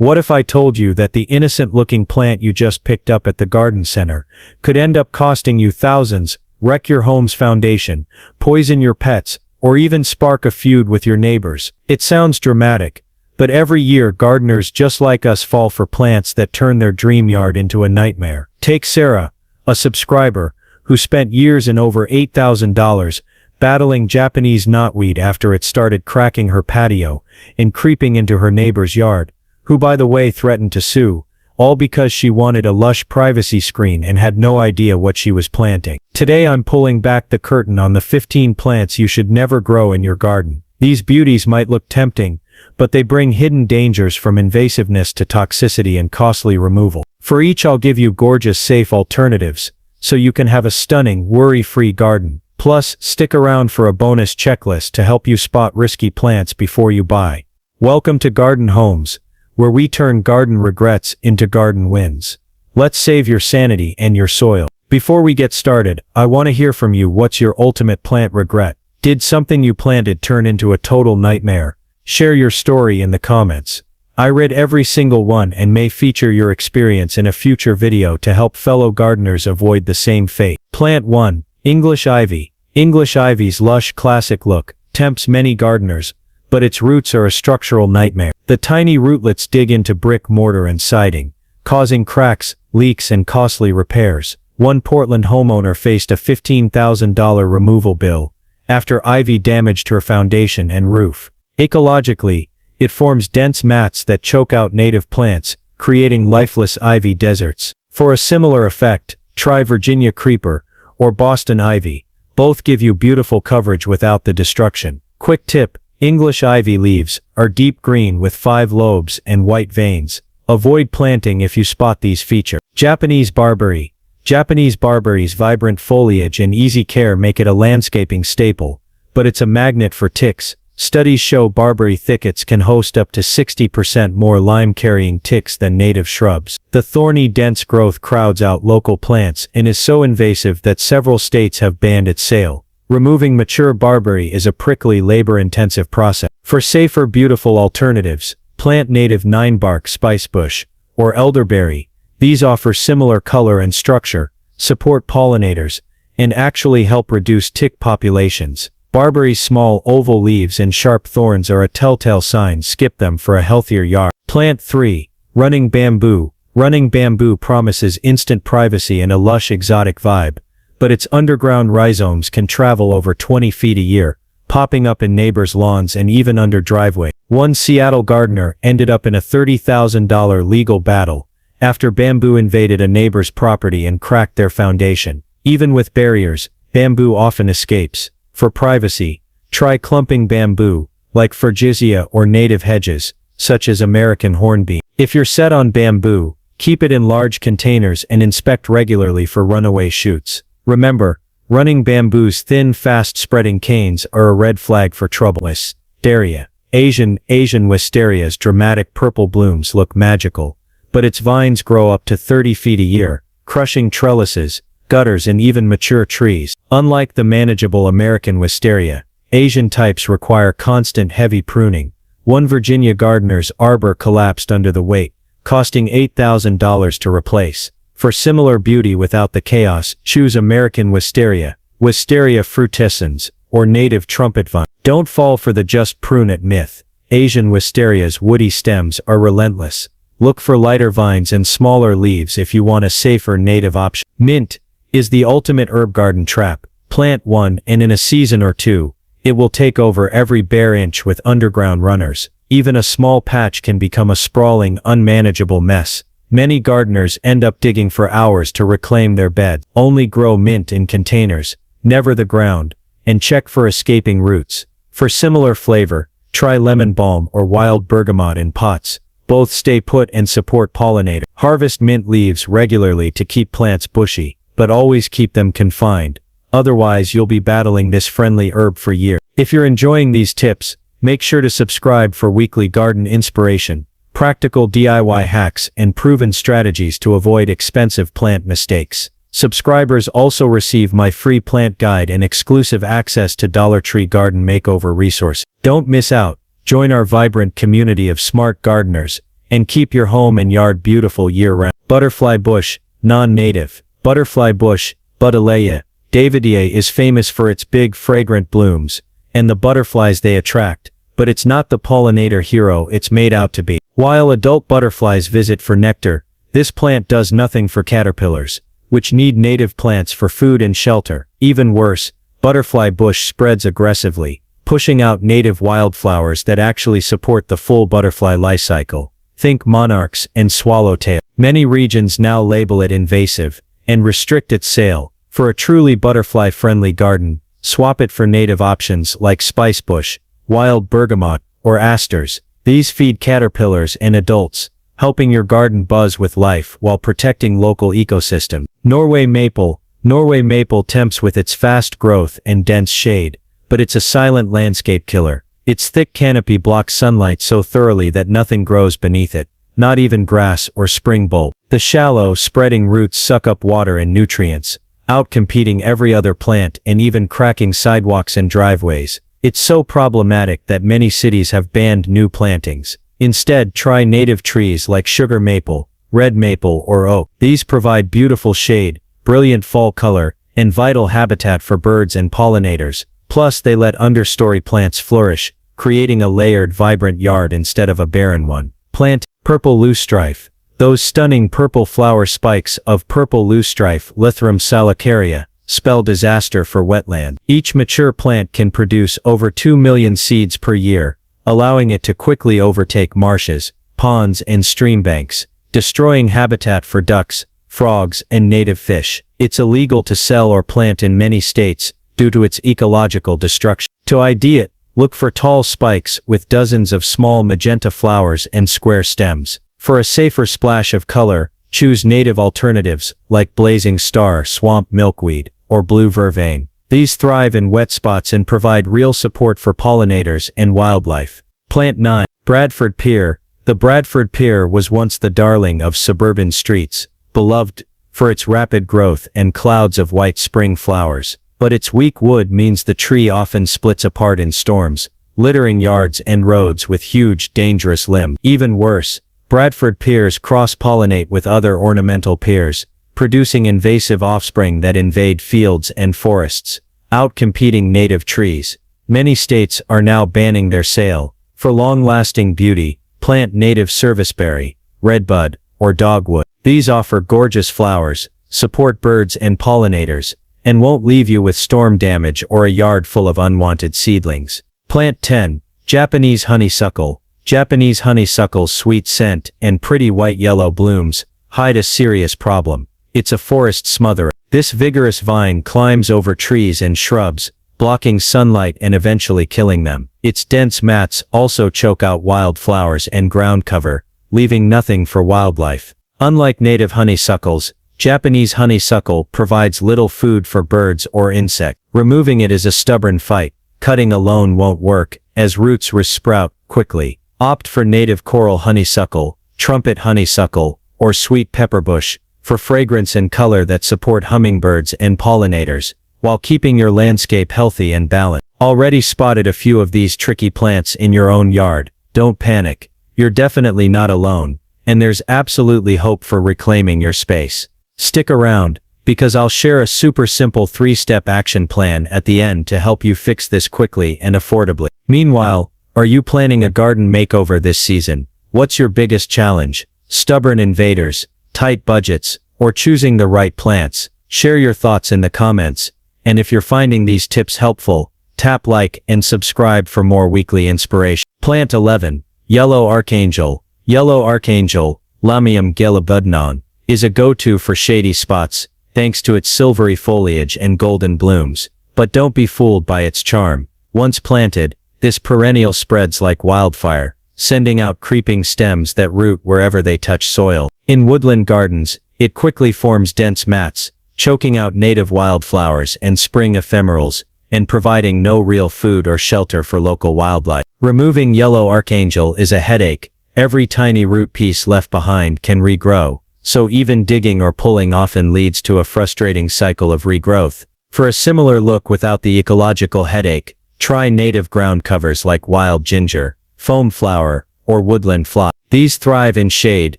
What if I told you that the innocent-looking plant you just picked up at the garden center could end up costing you thousands, wreck your home's foundation, poison your pets, or even spark a feud with your neighbors? It sounds dramatic, but every year gardeners just like us fall for plants that turn their dream yard into a nightmare. Take Sarah, a subscriber, who spent years and over $8,000 battling Japanese knotweed after it started cracking her patio and creeping into her neighbor's yard, who by the way threatened to sue, all because she wanted a lush privacy screen and had no idea what she was planting. Today I'm pulling back the curtain on the 15 plants you should never grow in your garden. These beauties might look tempting, but they bring hidden dangers from invasiveness to toxicity and costly removal. For each I'll give you gorgeous safe alternatives, so you can have a stunning, worry-free garden. Plus, stick around for a bonus checklist to help you spot risky plants before you buy. Welcome to Garden Homes, where we turn garden regrets into garden wins. Let's save your sanity and your soil. Before we get started, I want to hear from you. What's your ultimate plant regret? Did something you planted turn into a total nightmare? Share your story in the comments. I read every single one and may feature your experience in a future video to help fellow gardeners avoid the same fate. Plant 1. English Ivy. English Ivy's lush classic look tempts many gardeners, but its roots are a structural nightmare. The tiny rootlets dig into brick mortar and siding, causing cracks, leaks and costly repairs. One Portland homeowner faced a $15,000 removal bill after ivy damaged her foundation and roof. Ecologically, it forms dense mats that choke out native plants, creating lifeless ivy deserts. For a similar effect, try Virginia creeper or Boston ivy. Both give you beautiful coverage without the destruction. Quick tip: English ivy leaves are deep green with 5 lobes and white veins. Avoid planting if you spot these features. Japanese barberry. Japanese barberry's vibrant foliage and easy care make it a landscaping staple, but it's a magnet for ticks. Studies show barberry thickets can host up to 60% more lime-carrying ticks than native shrubs. The thorny, dense growth crowds out local plants and is so invasive that several states have banned its sale. Removing mature barberry is a prickly, labor-intensive process. For safer, beautiful alternatives, plant native 9-bark spicebush or elderberry. These offer similar color and structure, support pollinators, and actually help reduce tick populations. Barberry's small oval leaves and sharp thorns are a telltale sign. Skip them for a healthier yard. Plant 3. Running bamboo. Running bamboo promises instant privacy and a lush exotic vibe, but its underground rhizomes can travel over 20 feet a year, popping up in neighbors' lawns and even under driveways. One Seattle gardener ended up in a $30,000 legal battle after bamboo invaded a neighbor's property and cracked their foundation. Even with barriers, bamboo often escapes. For privacy, try clumping bamboo, like Furgisia, or native hedges, such as American hornbeam. If you're set on bamboo, keep it in large containers and inspect regularly for runaway shoots. Remember, running bamboo's thin, fast-spreading canes are a red flag for trouble. Wisteria. Asian wistaria's dramatic purple blooms look magical, but its vines grow up to 30 feet a year, crushing trellises, gutters and even mature trees. Unlike the manageable American wisteria, Asian types require constant heavy pruning. One Virginia gardener's arbor collapsed under the weight, costing $8,000 to replace. For similar beauty without the chaos, choose American wisteria, Wisteria frutescens, or native trumpet vine. Don't fall for the just prune it myth. Asian wisteria's woody stems are relentless. Look for lighter vines and smaller leaves if you want a safer native option. Mint is the ultimate herb garden trap. Plant 1 and in a season or two, it will take over every bare inch with underground runners. Even a small patch can become a sprawling, unmanageable mess. Many gardeners end up digging for hours to reclaim their bed. Only grow mint in containers, never the ground, and check for escaping roots. For similar flavor, try lemon balm or wild bergamot in pots. Both stay put and support pollinators. Harvest mint leaves regularly to keep plants bushy, but always keep them confined. Otherwise you'll be battling this friendly herb for years. If you're enjoying these tips, make sure to subscribe for weekly garden inspiration, practical DIY hacks, and proven strategies to avoid expensive plant mistakes. Subscribers also receive my free plant guide and exclusive access to Dollar Tree Garden Makeover resources. Don't miss out. Join our vibrant community of smart gardeners and keep your home and yard beautiful year-round. Butterfly bush, non-native. Butterfly bush, Buddleia davidii, is famous for its big fragrant blooms, and the butterflies they attract, but it's not the pollinator hero it's made out to be. While adult butterflies visit for nectar, this plant does nothing for caterpillars, which need native plants for food and shelter. Even worse, butterfly bush spreads aggressively, pushing out native wildflowers that actually support the full butterfly life cycle. Think monarchs and swallowtail. Many regions now label it invasive and restrict its sale. For a truly butterfly-friendly garden, swap it for native options like spicebush, wild bergamot, or asters. These feed caterpillars and adults, helping your garden buzz with life while protecting local ecosystem. Norway maple. Norway maple tempts with its fast growth and dense shade, but it's a silent landscape killer. Its thick canopy blocks sunlight so thoroughly that nothing grows beneath it, not even grass or spring bulb. The shallow, spreading roots suck up water and nutrients, outcompeting every other plant and even cracking sidewalks and driveways. It's so problematic that many cities have banned new plantings. Instead, try native trees like sugar maple, red maple, or oak. These provide beautiful shade, brilliant fall color, and vital habitat for birds and pollinators. Plus, they let understory plants flourish, creating a layered, vibrant yard instead of a barren one. Plant purple loosestrife. Those stunning purple flower spikes of purple loosestrife, Lythrum salicaria, spell disaster for wetland. Each mature plant can produce over 2 million seeds per year, allowing it to quickly overtake marshes, ponds, and stream banks, destroying habitat for ducks, frogs, and native fish. It's illegal to sell or plant in many states due to its ecological destruction. To ID it, look for tall spikes with dozens of small magenta flowers and square stems. For a safer splash of color, choose native alternatives like blazing star swamp milkweed or blue vervain. These thrive in wet spots and provide real support for pollinators and wildlife. Plant 9. Bradford pear. The Bradford pear was once the darling of suburban streets, beloved for its rapid growth and clouds of white spring flowers. But its weak wood means the tree often splits apart in storms, littering yards and roads with huge, dangerous limbs. Even worse, Bradford pears cross-pollinate with other ornamental pears, producing invasive offspring that invade fields and forests, outcompeting native trees. Many states are now banning their sale. For long-lasting beauty, plant native serviceberry, redbud, or dogwood. These offer gorgeous flowers, support birds and pollinators, and won't leave you with storm damage or a yard full of unwanted seedlings. Plant 10. Japanese honeysuckle. Japanese honeysuckle's sweet scent and pretty white-yellow blooms hide a serious problem. It's a forest smotherer. This vigorous vine climbs over trees and shrubs, blocking sunlight and eventually killing them. Its dense mats also choke out wildflowers and ground cover, leaving nothing for wildlife. Unlike native honeysuckles, Japanese honeysuckle provides little food for birds or insects. Removing it is a stubborn fight. Cutting alone won't work, as roots sprout quickly. Opt for native coral honeysuckle, trumpet honeysuckle, or sweet pepperbush, for fragrance and color that support hummingbirds and pollinators, while keeping your landscape healthy and balanced. Already spotted a few of these tricky plants in your own yard? Don't panic. You're definitely not alone, and there's absolutely hope for reclaiming your space. Stick around, because I'll share a super simple 3-step action plan at the end to help you fix this quickly and affordably. Meanwhile, are you planning a garden makeover this season? What's your biggest challenge? Stubborn invaders, tight budgets, or choosing the right plants? Share your thoughts in the comments, and if you're finding these tips helpful, tap like and subscribe for more weekly inspiration. Plant 11. Yellow Archangel. Yellow Archangel, Lamium gelabudnon, is a go-to for shady spots, thanks to its silvery foliage and golden blooms. But don't be fooled by its charm. Once planted, this perennial spreads like wildfire, sending out creeping stems that root wherever they touch soil. In woodland gardens, it quickly forms dense mats, choking out native wildflowers and spring ephemerals, and providing no real food or shelter for local wildlife. Removing Yellow Archangel is a headache. Every tiny root piece left behind can regrow, so even digging or pulling often leads to a frustrating cycle of regrowth. For a similar look without the ecological headache, try native ground covers like wild ginger, foam flower, or woodland fly. These thrive in shade,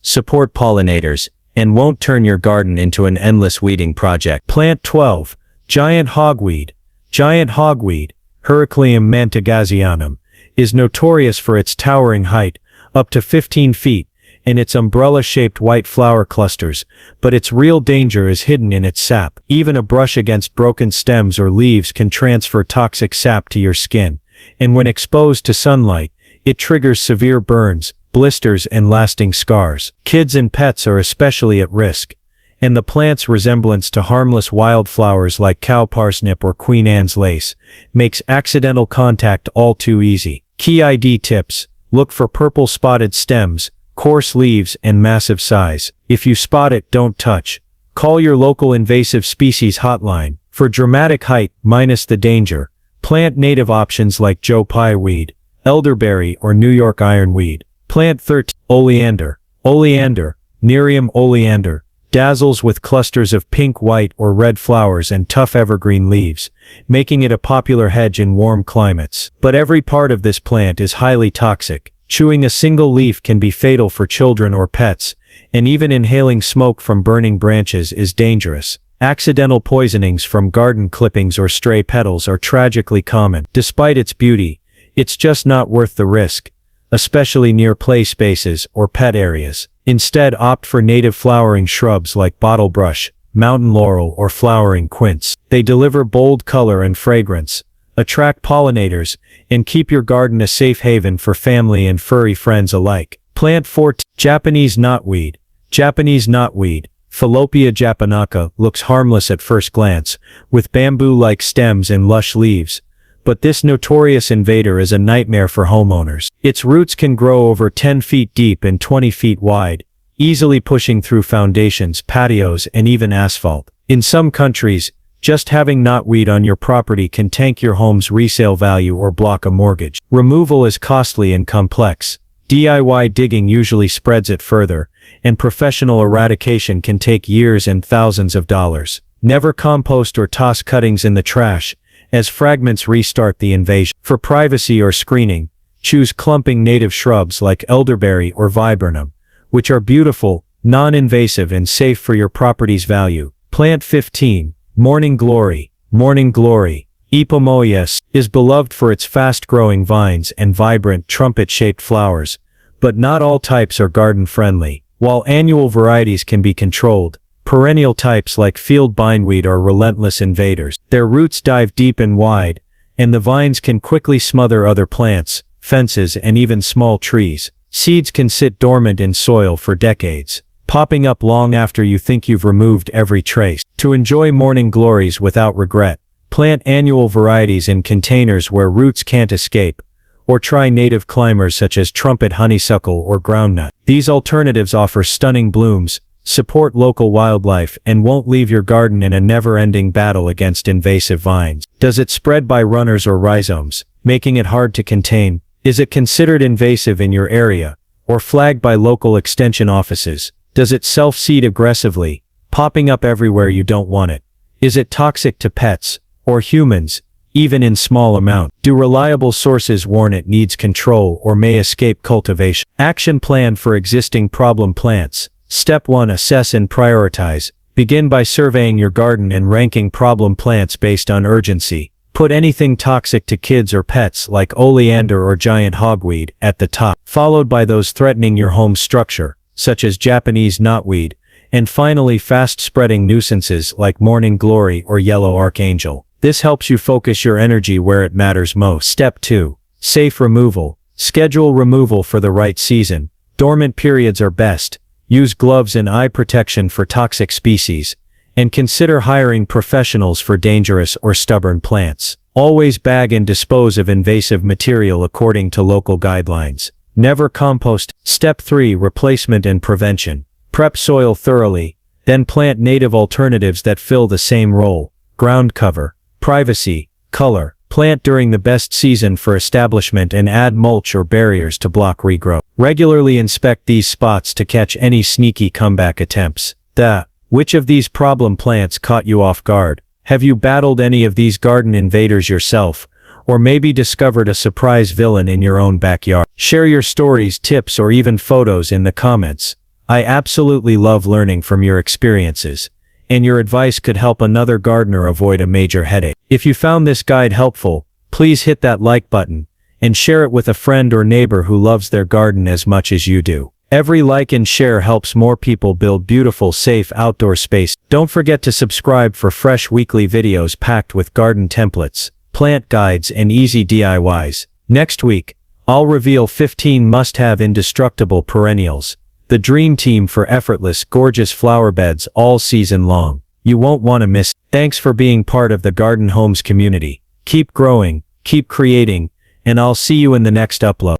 support pollinators, and won't turn your garden into an endless weeding project. Plant 12. Giant hogweed. Giant hogweed, Heracleum mantagasianum, is notorious for its towering height, up to 15 feet, and its umbrella-shaped white flower clusters, but its real danger is hidden in its sap. Even a brush against broken stems or leaves can transfer toxic sap to your skin, and when exposed to sunlight, it triggers severe burns, blisters, and lasting scars. Kids and pets are especially at risk, and the plant's resemblance to harmless wildflowers like cow parsnip or Queen Anne's lace makes accidental contact all too easy. Key ID tips: look for purple spotted stems, coarse leaves, and massive size. If you spot it, don't touch. Call your local invasive species hotline. For dramatic height minus the danger, plant native options like Joe Pye weed, elderberry, or New York ironweed. Plant 13. Oleander. Oleander, Nerium oleander, dazzles with clusters of pink, white, or red flowers and tough evergreen leaves, making it a popular hedge in warm climates. But every part of this plant is highly toxic. Chewing a single leaf can be fatal for children or pets, and even inhaling smoke from burning branches is dangerous. Accidental poisonings from garden clippings or stray petals are tragically common. Despite its beauty, it's just not worth the risk, especially near play spaces or pet areas. Instead, opt for native flowering shrubs like bottlebrush, mountain laurel, or flowering quince. They deliver bold color and fragrance, attract pollinators, and keep your garden a safe haven for family and furry friends alike. Plant 14. Japanese knotweed. Japanese knotweed, Falopia japonica, looks harmless at first glance, with bamboo-like stems and lush leaves, but this notorious invader is a nightmare for homeowners. Its roots can grow over 10 feet deep and 20 feet wide, easily pushing through foundations, patios, and even asphalt. In some countries, just having knotweed on your property can tank your home's resale value or block a mortgage. Removal is costly and complex. DIY digging usually spreads it further, and professional eradication can take years and thousands of dollars. Never compost or toss cuttings in the trash, as fragments restart the invasion. For privacy or screening, choose clumping native shrubs like elderberry or viburnum, which are beautiful, non-invasive, and safe for your property's value. Plant 15. Morning Glory. Morning Glory, Epomoias, is beloved for its fast-growing vines and vibrant trumpet-shaped flowers, but not all types are garden-friendly. While annual varieties can be controlled, perennial types like field bindweed are relentless invaders. Their roots dive deep and wide, and the vines can quickly smother other plants, fences, and even small trees. Seeds can sit dormant in soil for decades, popping up long after you think you've removed every trace. To enjoy morning glories without regret, plant annual varieties in containers where roots can't escape, or try native climbers such as trumpet honeysuckle or groundnut. These alternatives offer stunning blooms, support local wildlife, and won't leave your garden in a never-ending battle against invasive vines. Does it spread by runners or rhizomes, making it hard to contain? Is it considered invasive in your area, or flagged by local extension offices? Does it self-seed aggressively, popping up everywhere you don't want it? Is it toxic to pets, or humans, even in small amounts? Do reliable sources warn it needs control or may escape cultivation? Action plan for existing problem plants. Step 1. Assess and prioritize. Begin by surveying your garden and ranking problem plants based on urgency. Put anything toxic to kids or pets like oleander or giant hogweed at the top, followed by those threatening your home structure, such as Japanese knotweed, and finally fast-spreading nuisances like morning glory or yellow archangel. This helps you focus your energy where it matters most. Step 2. Safe removal. Schedule removal for the right season. Dormant periods are best. Use gloves and eye protection for toxic species, and consider hiring professionals for dangerous or stubborn plants. Always bag and dispose of invasive material according to local guidelines. Never compost. Step 3. Replacement and prevention. Prep soil thoroughly, then plant native alternatives that fill the same role. Ground cover, privacy, color. Plant during the best season for establishment and add mulch or barriers to block regrowth. Regularly inspect these spots to catch any sneaky comeback attempts. Which of these problem plants caught you off guard? Have you battled any of these garden invaders yourself, or maybe discovered a surprise villain in your own backyard. Share your stories, tips, or even photos in the comments. I absolutely love learning from your experiences, and your advice could help another gardener avoid a major headache. If you found this guide helpful, please hit that like button, and share it with a friend or neighbor who loves their garden as much as you do. Every like and share helps more people build beautiful, safe outdoor space. Don't forget to subscribe for fresh weekly videos packed with garden templates, plant guides, and easy DIYs. Next week, I'll reveal 15 must-have indestructible perennials, the dream team for effortless, gorgeous flower beds all season long. You won't want to miss. Thanks for being part of the Garden Homes community. Keep growing, keep creating, and I'll see you in the next upload.